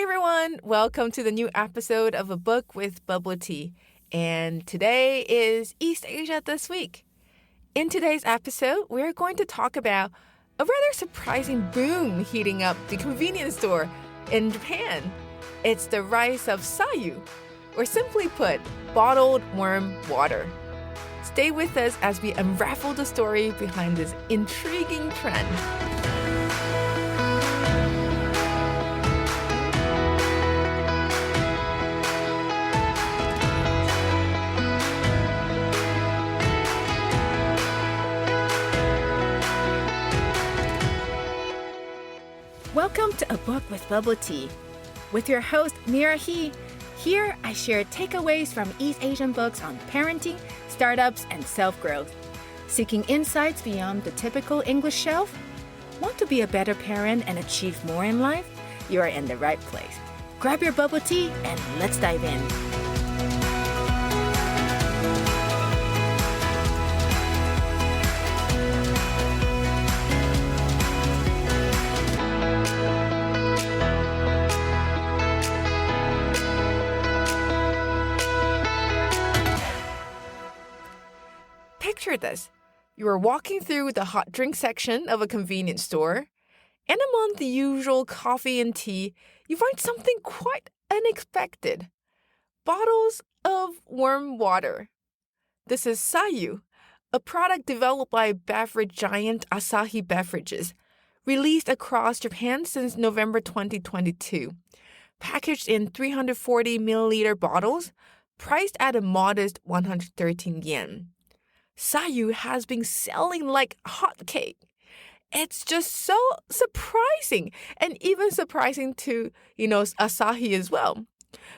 everyone, welcome to the new episode of A Book with Bubble Tea. And today is East Asia this week. In today's episode, we're going to talk about a rather surprising boom heating up the convenience store in Japan. It's the rise of Sayu, or simply put, bottled warm water. Stay with us as we unravel the story behind this intriguing trend. Welcome to A Book with Bubble Tea. With your host, Mira He. Here, I share takeaways from East Asian books on parenting, startups, and self-growth. Seeking insights beyond the typical English shelf? Want to be a better parent and achieve more in life? You are in the right place. Grab your bubble tea and let's dive in. Picture this. You are walking through the hot drink section of a convenience store, and among the usual coffee and tea, you find something quite unexpected. Bottles of warm water. This is Sayu, a product developed by beverage giant Asahi Beverages, released across Japan since November 2022. Packaged in 340 milliliter bottles, priced at a modest 113 yen. Sayu has been selling like hotcake. It's just so surprising, and even surprising to, Asahi as well,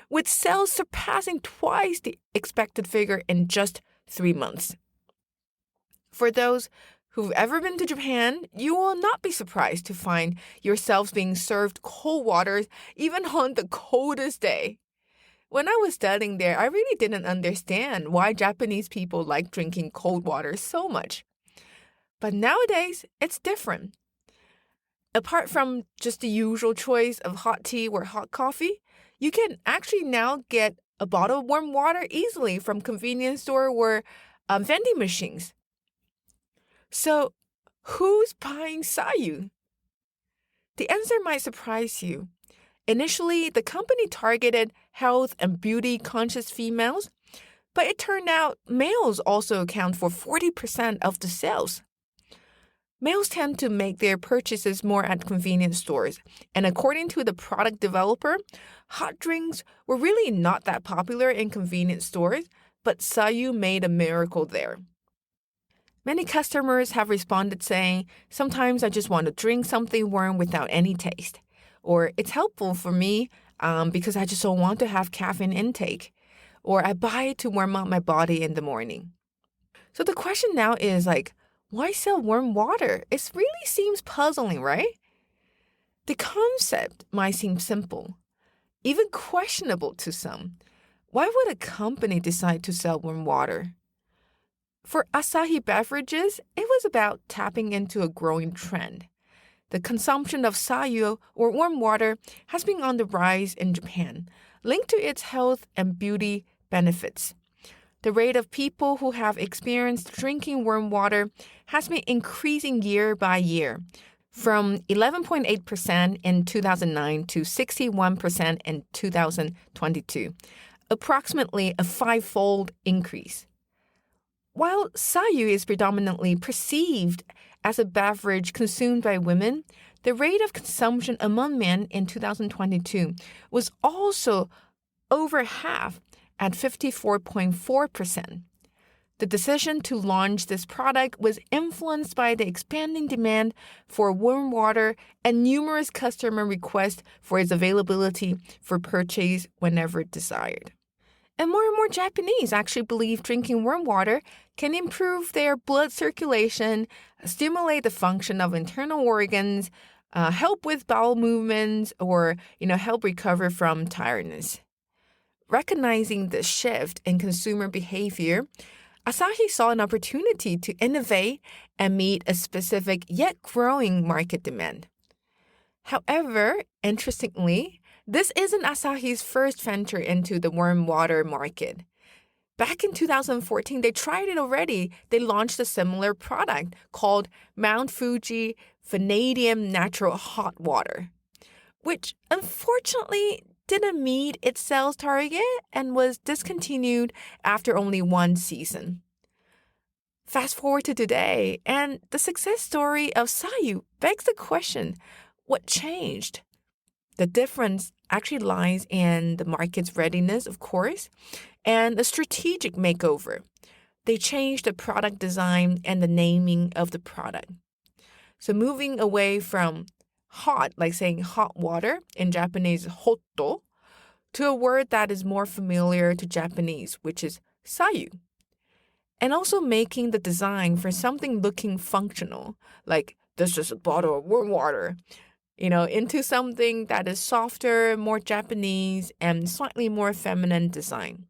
with sales surpassing twice the expected figure in just 3 months. For those who've ever been to Japan, you will not be surprised to find yourselves being served cold water even on the coldest day. When I was studying there, I really didn't understand why Japanese people like drinking cold water so much. But nowadays, it's different. Apart from just the usual choice of hot tea or hot coffee, you can actually now get a bottle of warm water easily from convenience store or vending machines. So, who's buying Sayu? The answer might surprise you. Initially, the company targeted health and beauty-conscious females, but it turned out males also account for 40% of the sales. Males tend to make their purchases more at convenience stores, and according to the product developer, hot drinks were really not that popular in convenience stores, but Sayu made a miracle there. Many customers have responded saying, "Sometimes I just want to drink something warm without any taste." Or it's helpful for me because I just don't want to have caffeine intake. Or I buy it to warm up my body in the morning. So the question now is why sell warm water? It really seems puzzling, right? The concept might seem simple, even questionable to some. Why would a company decide to sell warm water? For Asahi Beverages, it was about tapping into a growing trend. The consumption of Sayu, or warm water, has been on the rise in Japan, linked to its health and beauty benefits. The rate of people who have experienced drinking warm water has been increasing year by year, from 11.8% in 2009 to 61% in 2022, approximately a five-fold increase. While Sayu is predominantly perceived as a beverage consumed by women, the rate of consumption among men in 2022 was also over half at 54.4%. The decision to launch this product was influenced by the expanding demand for warm water and numerous customer requests for its availability for purchase whenever desired. And more Japanese actually believe drinking warm water can improve their blood circulation, stimulate the function of internal organs, help with bowel movements, or help recover from tiredness. Recognizing the shift in consumer behavior, Asahi saw an opportunity to innovate and meet a specific yet growing market demand. However, interestingly, This isn't Asahi's first venture into the warm water market. Back in 2014, they tried it already. They launched a similar product called Mount Fuji Vanadium Natural Hot Water, which unfortunately didn't meet its sales target and was discontinued after only one season. Fast forward to today, and the success story of Sayu begs the question, what changed? The difference actually lies in the market's readiness, of course, and a strategic makeover. They changed the product design and the naming of the product. So moving away from hot, like saying hot water, in Japanese hotto, to a word that is more familiar to Japanese, which is sayu. And also making the design for something looking functional, like this is a bottle of warm water, into something that is softer, more Japanese, and slightly more feminine design.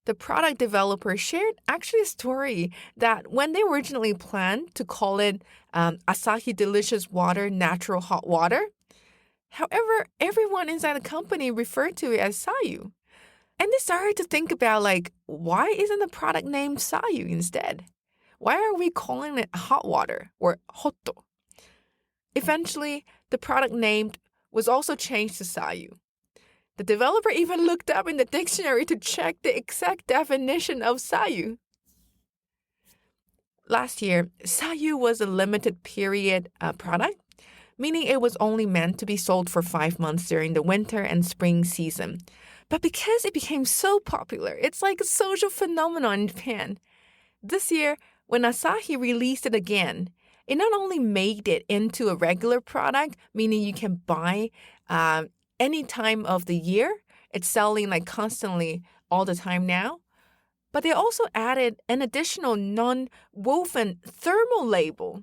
The product developer shared actually a story that when they originally planned to call it Asahi Delicious Water Natural Hot Water, however, everyone inside the company referred to it as Sayu. And they started to think about why isn't the product named Sayu instead? Why are we calling it hot water or hotto? Eventually, the product name was also changed to Sayu. The developer even looked up in the dictionary to check the exact definition of Sayu. Last year, Sayu was a limited period product, meaning it was only meant to be sold for 5 months during the winter and spring season. But because it became so popular, it's like a social phenomenon in Japan. This year, when Asahi released it again, it not only made it into a regular product, meaning you can buy any time of the year, it's selling constantly all the time now, but they also added an additional non-woven thermal label.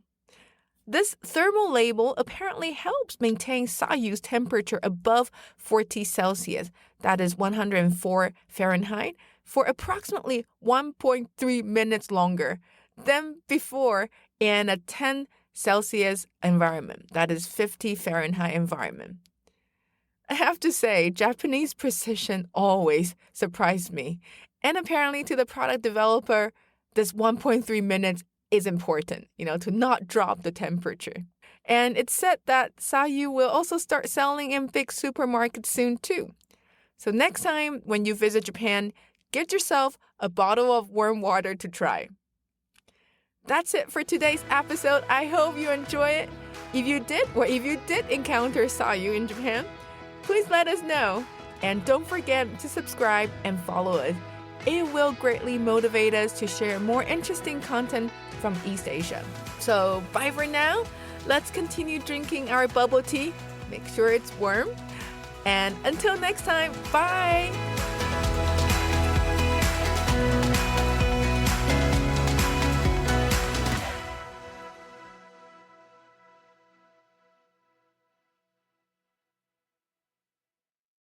This thermal label apparently helps maintain Sayu's temperature above 40 Celsius, that is 104 Fahrenheit, for approximately 1.3 minutes longer than before in a 10 Celsius environment, that is 50 Fahrenheit environment. I have to say, Japanese precision always surprised me. And apparently to the product developer, this 1.3 minutes is important, to not drop the temperature. And it's said that Sayu will also start selling in big supermarkets soon too. So next time when you visit Japan, get yourself a bottle of warm water to try. That's it for today's episode. I hope you enjoy it. If you did encounter Sayu in Japan, please let us know. And don't forget to subscribe and follow us. It will greatly motivate us to share more interesting content from East Asia. So bye for now. Let's continue drinking our bubble tea. Make sure it's warm. And until next time, bye!